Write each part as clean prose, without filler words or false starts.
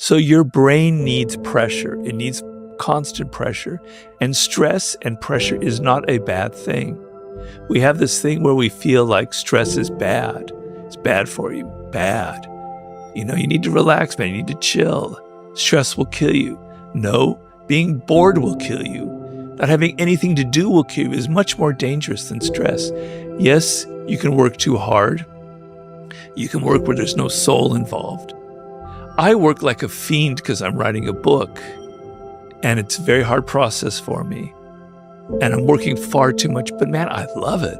So your brain needs pressure. It needs constant pressure. And stress and pressure is not a bad thing. We have this thing where we feel like stress is bad. It's bad for you. Bad. You need to relax, man. You need to chill. Stress will kill you. No, being bored will kill you. Not having anything to do will kill you. Is much more dangerous than stress. Yes, you can work too hard. You can work where there's no soul involved. I work like a fiend because I'm writing a book, and it's a very hard process for me. And I'm working far too much, but man, I love it.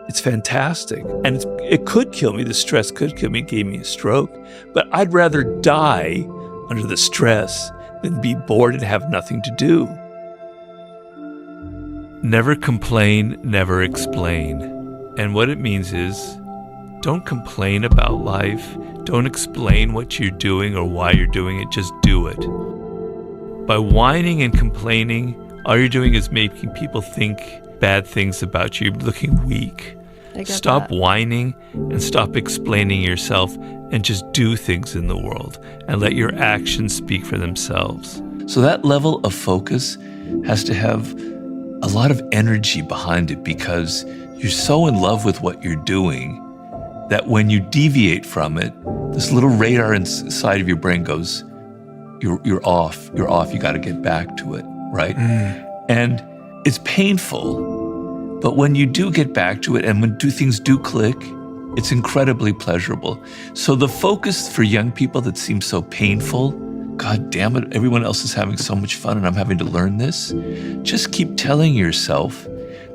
It's fantastic. And it could kill me. The stress could kill me, gave me a stroke. But I'd rather die under the stress than be bored and have nothing to do. Never complain, never explain. And what it means is, don't complain about life. Don't explain what you're doing or why you're doing it. Just do it. By whining and complaining, all you're doing is making people think bad things about you. You're looking weak. Stop whining and stop explaining yourself and just do things in the world and let your actions speak for themselves. So that level of focus has to have a lot of energy behind it because you're so in love with what you're doing that when you deviate from it, this little radar inside of your brain goes, you're off, you got to get back to it, right? And it's painful. But when you do get back to it and when things do click, it's incredibly pleasurable. So the focus for young people that seems so painful, God damn it, everyone else is having so much fun and I'm having to learn this. Just keep telling yourself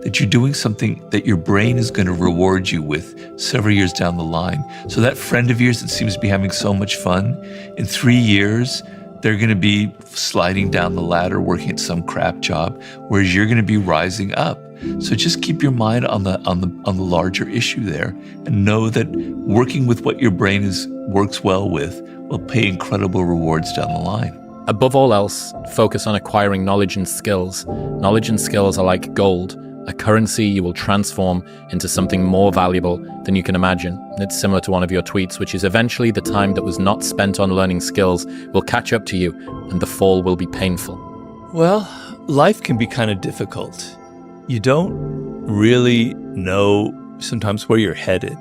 that you're doing something that your brain is going to reward you with several years down the line. So that friend of yours that seems to be having so much fun, in 3 years, they're going to be sliding down the ladder, working at some crap job, whereas you're going to be rising up. So just keep your mind on the larger issue there, and know that working with what your brain works well with will pay incredible rewards down the line. Above all else, focus on acquiring knowledge and skills. Knowledge and skills are like gold, a currency you will transform into something more valuable than you can imagine. It's similar to one of your tweets, which is eventually the time that was not spent on learning skills will catch up to you and the fall will be painful. Well, life can be kind of difficult. You don't really know sometimes where you're headed.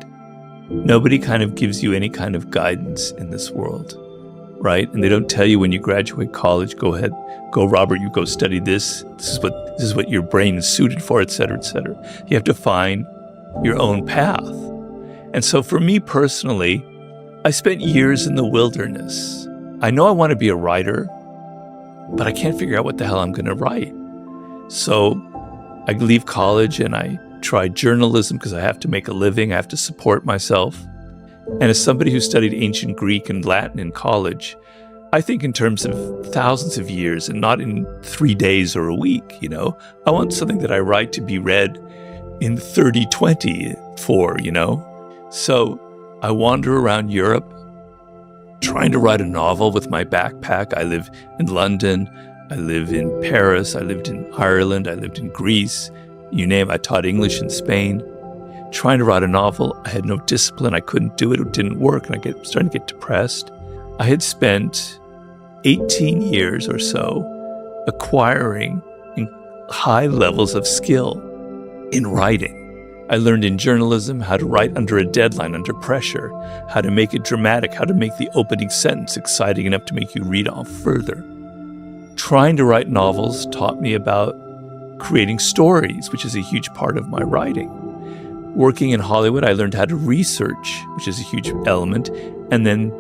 Nobody kind of gives you any kind of guidance in this world, right? And they don't tell you when you graduate college, go ahead, go Robert, you go study this. This is what your brain is suited for, et cetera, et cetera. You have to find your own path. And so for me personally, I spent years in the wilderness. I know I want to be a writer, but I can't figure out what the hell I'm going to write. So I leave college and I try journalism because I have to make a living. I have to support myself. And as somebody who studied ancient Greek and Latin in college, I think in terms of thousands of years and not in 3 days or a week, I want something that I write to be read in 3024, So I wander around Europe trying to write a novel with my backpack. I live in London. I live in Paris, I lived in Ireland, I lived in Greece, you name it. I taught English in Spain. Trying to write a novel, I had no discipline, I couldn't do it, it didn't work, and I started to get depressed. I had spent 18 years or so acquiring high levels of skill in writing. I learned in journalism how to write under a deadline, under pressure, how to make it dramatic, how to make the opening sentence exciting enough to make you read on further. Trying to write novels taught me about creating stories, which is a huge part of my writing. Working in Hollywood, I learned how to research, which is a huge element. And then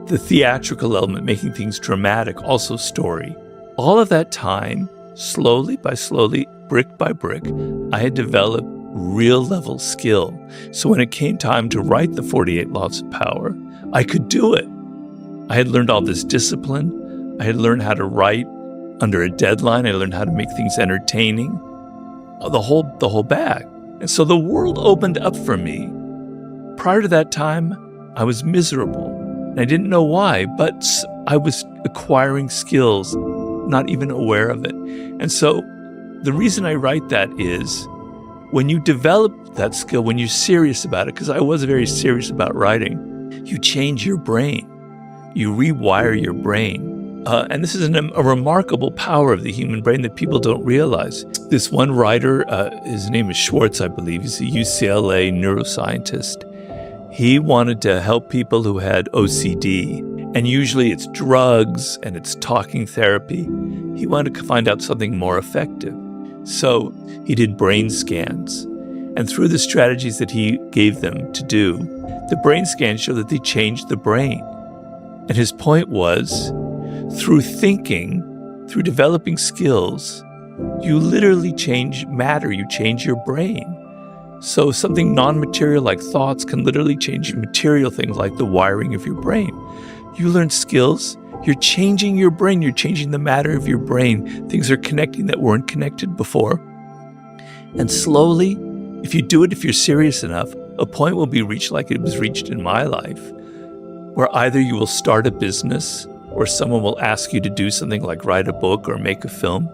the theatrical element, making things dramatic, also story. All of that time, slowly by slowly, brick by brick, I had developed real level skill. So when it came time to write the 48 Laws of Power, I could do it. I had learned all this discipline. I had learned how to write under a deadline. I learned how to make things entertaining, the whole bag. And so the world opened up for me. Prior to that time, I was miserable. And I didn't know why, but I was acquiring skills, not even aware of it. And so the reason I write that is when you develop that skill, when you're serious about it, because I was very serious about writing, you change your brain. you rewire your brain. And this is a remarkable power of the human brain that people don't realize. This one writer, his name is Schwartz, I believe. He's a UCLA neuroscientist. He wanted to help people who had OCD. And usually it's drugs and it's talking therapy. He wanted to find out something more effective. So he did brain scans. And through the strategies that he gave them to do, the brain scans show that they changed the brain. And his point was, through thinking, through developing skills, you literally change matter, you change your brain. So something non-material like thoughts can literally change material things like the wiring of your brain. You learn skills, you're changing your brain, you're changing the matter of your brain. Things are connecting that weren't connected before. And slowly, if you do it, if you're serious enough, a point will be reached like it was reached in my life, where either you will start a business or someone will ask you to do something like write a book or make a film,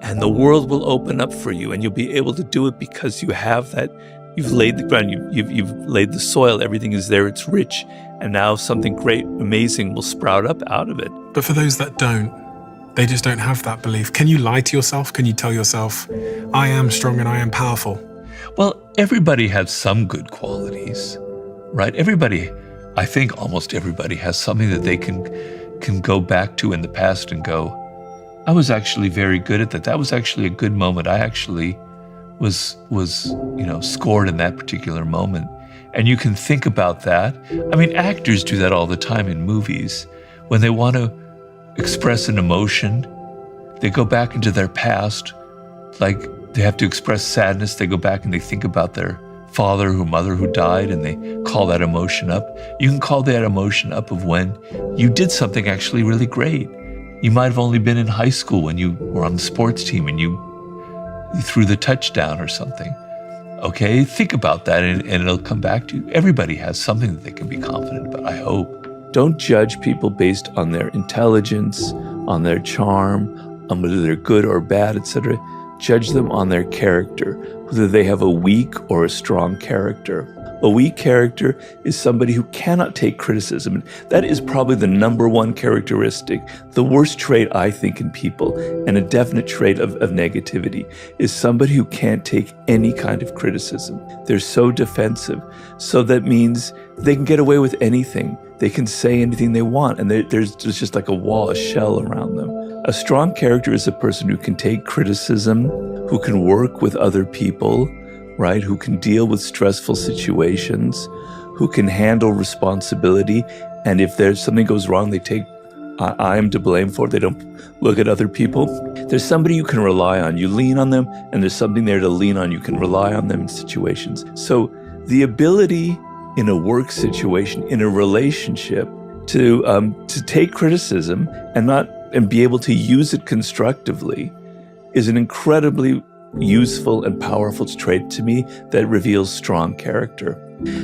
and the world will open up for you and you'll be able to do it because you have that, you've laid the ground, you've laid the soil, everything is there, it's rich, and now something great, amazing will sprout up out of it. But for those that don't, they just don't have that belief. Can you lie to yourself? Can you tell yourself, I am strong and I am powerful? Well, everybody has some good qualities, right? Everybody, I think almost everybody has something that they can go back to in the past and go, I was actually very good at that. That was actually a good moment. I actually was scored in that particular moment. And you can think about that. I mean, actors do that all the time in movies. When they want to express an emotion, they go back into their past, like they have to express sadness, they go back and they think about their father or mother who died and they call that emotion up. You can call that emotion up of when you did something actually really great. You might have only been in high school when you were on the sports team and you threw the touchdown or something. Okay, think about that and it'll come back to you. Everybody has something that they can be confident about, I hope. Don't judge people based on their intelligence, on their charm, on whether they're good or bad, etc. Judge them on their character, whether they have a weak or a strong character. A weak character is somebody who cannot take criticism. That is probably the number one characteristic, the worst trait, I think, in people, and a definite trait of negativity, is somebody who can't take any kind of criticism. They're so defensive. So that means they can get away with anything. They can say anything they want, and there's just like a wall, a shell around them. A strong character is a person who can take criticism, who can work with other people, right? Who can deal with stressful situations, who can handle responsibility. And if there's something goes wrong, they take, I am to blame for it. They don't look at other people. There's somebody you can rely on. You lean on them, and there's something there to lean on. You can rely on them in situations. So the ability in a work situation, in a relationship, to take criticism and be able to use it constructively is an incredibly useful and powerful trait to me that reveals strong character.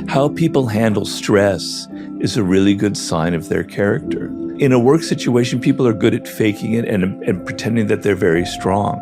How people handle stress is a really good sign of their character. In a work situation, people are good at faking it and pretending that they're very strong.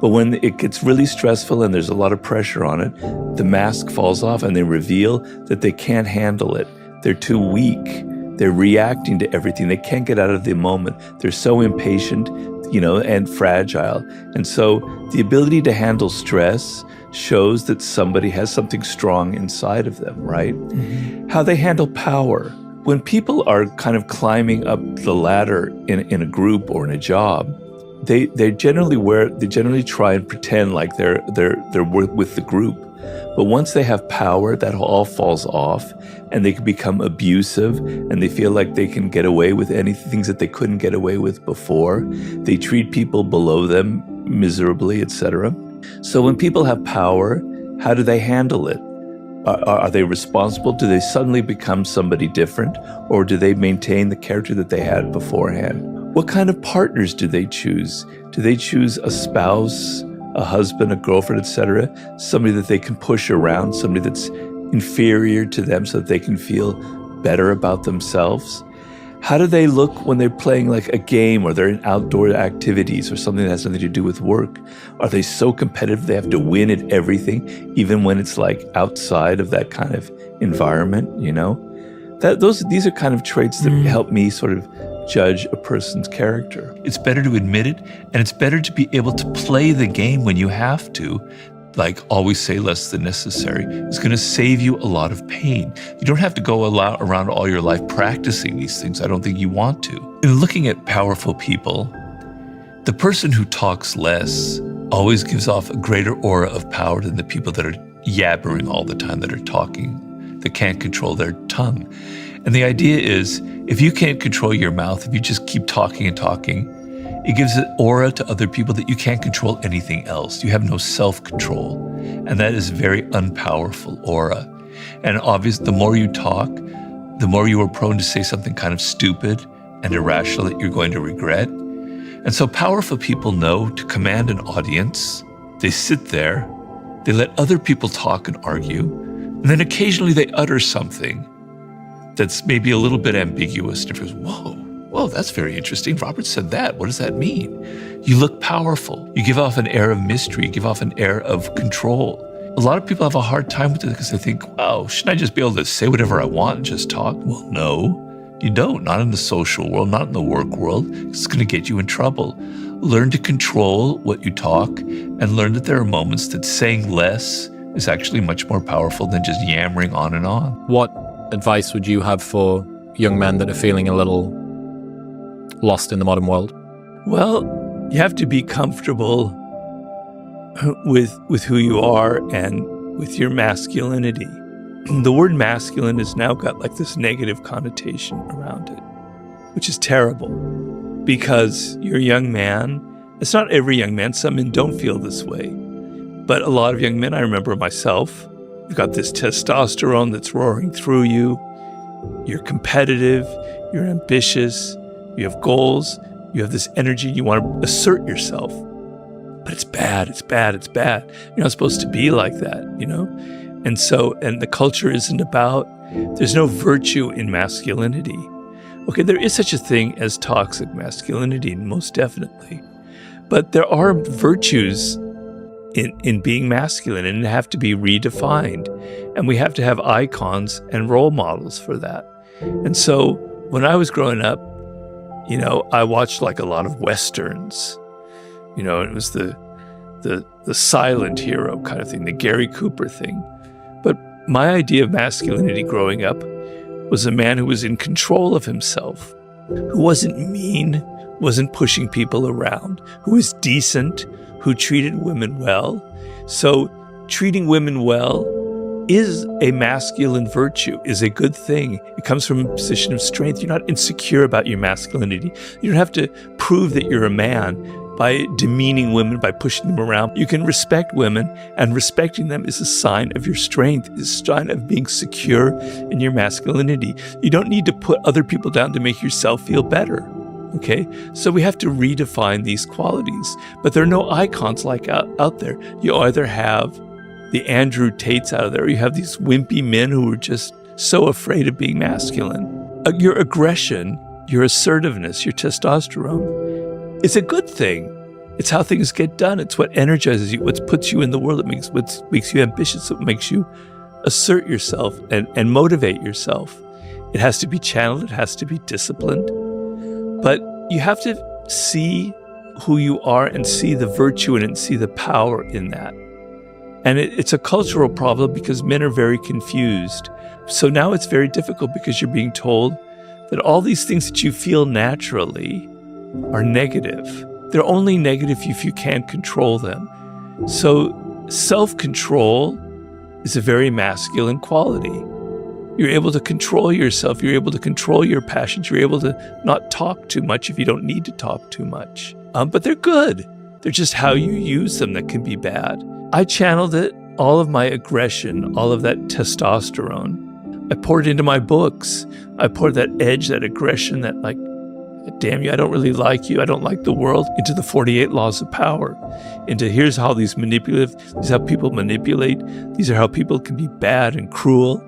But when it gets really stressful and there's a lot of pressure on it, the mask falls off and they reveal that they can't handle it. They're too weak. They're reacting to everything. They can't get out of the moment. They're so impatient, and fragile. And so the ability to handle stress shows that somebody has something strong inside of them, right? Mm-hmm. How they handle power. When people are kind of climbing up the ladder in a group or in a job, they generally try and pretend like they're with the group. But once they have power, that all falls off, and they can become abusive, and they feel like they can get away with things that they couldn't get away with before. They treat people below them miserably, etc. So when people have power, how do they handle it? Are they responsible? Do they suddenly become somebody different, or do they maintain the character that they had beforehand? What kind of partners do they choose? Do they choose a spouse, a husband, a girlfriend, etc., somebody that they can push around, somebody that's inferior to them so that they can feel better about themselves? How do they look when they're playing like a game or they're in outdoor activities or something that has nothing to do with work? Are they so competitive they have to win at everything, even when it's like outside of that kind of environment, These are kind of traits that help me sort of judge a person's character. It's better to admit it, and it's better to be able to play the game when you have to. Like always say less than necessary. It's going to save you a lot of pain. You don't have to go around all your life practicing these things. I don't think you want to. In looking at powerful people, the person who talks less always gives off a greater aura of power than the people that are yabbering all the time, that are talking, that can't control their tongue. And the idea is, if you can't control your mouth, if you just keep talking and talking, it gives an aura to other people that you can't control anything else. You have no self-control. And that is a very unpowerful aura. And obviously, the more you talk, the more you are prone to say something kind of stupid and irrational that you're going to regret. And so powerful people know to command an audience. They sit there, they let other people talk and argue, and then occasionally they utter something that's maybe a little bit ambiguous. And it goes, whoa, that's very interesting. Robert said that. What does that mean? You look powerful. You give off an air of mystery. You give off an air of control. A lot of people have a hard time with it because they think, wow, shouldn't I just be able to say whatever I want and just talk? Well, no, you don't. Not in the social world, not in the work world. It's going to get you in trouble. Learn to control what you talk and learn that there are moments that saying less is actually much more powerful than just yammering on and on. What advice would you have for young men that are feeling a little lost in the modern world? Well, you have to be comfortable with who you are and with your masculinity. The word masculine has now got like this negative connotation around it, which is terrible because you're a young man. It's not every young man. Some men don't feel this way. But a lot of young men, I remember myself, you've got this testosterone that's roaring through you. You're competitive. You're ambitious. You have goals, you have this energy, you want to assert yourself. But it's bad, it's bad, it's bad. You're not supposed to be like that, you know? And the culture isn't about, there's no virtue in masculinity. Okay, there is such a thing as toxic masculinity, most definitely. But there are virtues in being masculine, and they have to be redefined. And we have to have icons and role models for that. And so when I was growing up, you know, I watched like a lot of Westerns, you know, it was the silent hero kind of thing, the Gary Cooper thing. But my idea of masculinity growing up was a man who was in control of himself, who wasn't mean, wasn't pushing people around, who was decent, who treated women well. So treating women well is a masculine virtue, is a good thing. It comes from a position of strength. You're not insecure about your masculinity. You don't have to prove that you're a man by demeaning women, by pushing them around. You can respect women, and respecting them is a sign of your strength, is a sign of being secure in your masculinity. You don't need to put other people down to make yourself feel better. Okay, so we have to redefine these qualities, but there are no icons like out there. You either have the Andrew Tates out of there, or you have these wimpy men who are just so afraid of being masculine. Your aggression, your assertiveness, your testosterone, it's a good thing. It's how things get done. It's what energizes you, what puts you in the world, what makes you ambitious, what makes you assert yourself and motivate yourself. It has to be channeled, it has to be disciplined. But you have to see who you are and see the virtue in it and see the power in that. And it's a cultural problem because men are very confused. So now it's very difficult because you're being told that all these things that you feel naturally are negative. They're only negative if you can't control them. So self-control is a very masculine quality. You're able to control yourself. You're able to control your passions. You're able to not talk too much if you don't need to talk too much. But they're good. They're just how you use them that can be bad. I channeled it, all of my aggression, all of that testosterone. I poured it into my books. I poured that edge, that aggression, that like, damn you, I don't really like you, I don't like the world, into the 48 laws of power, into here's how these is how people manipulate, these are how people can be bad and cruel.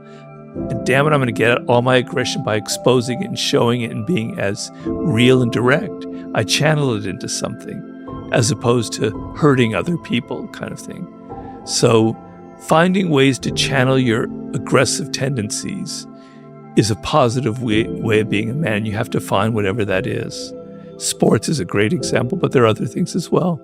And damn it, I'm going to get at all my aggression by exposing it and showing it and being as real and direct. I channel it into something as opposed to hurting other people kind of thing. So finding ways to channel your aggressive tendencies is a positive way of being a man. You have to find whatever that is. Sports is a great example, but there are other things as well.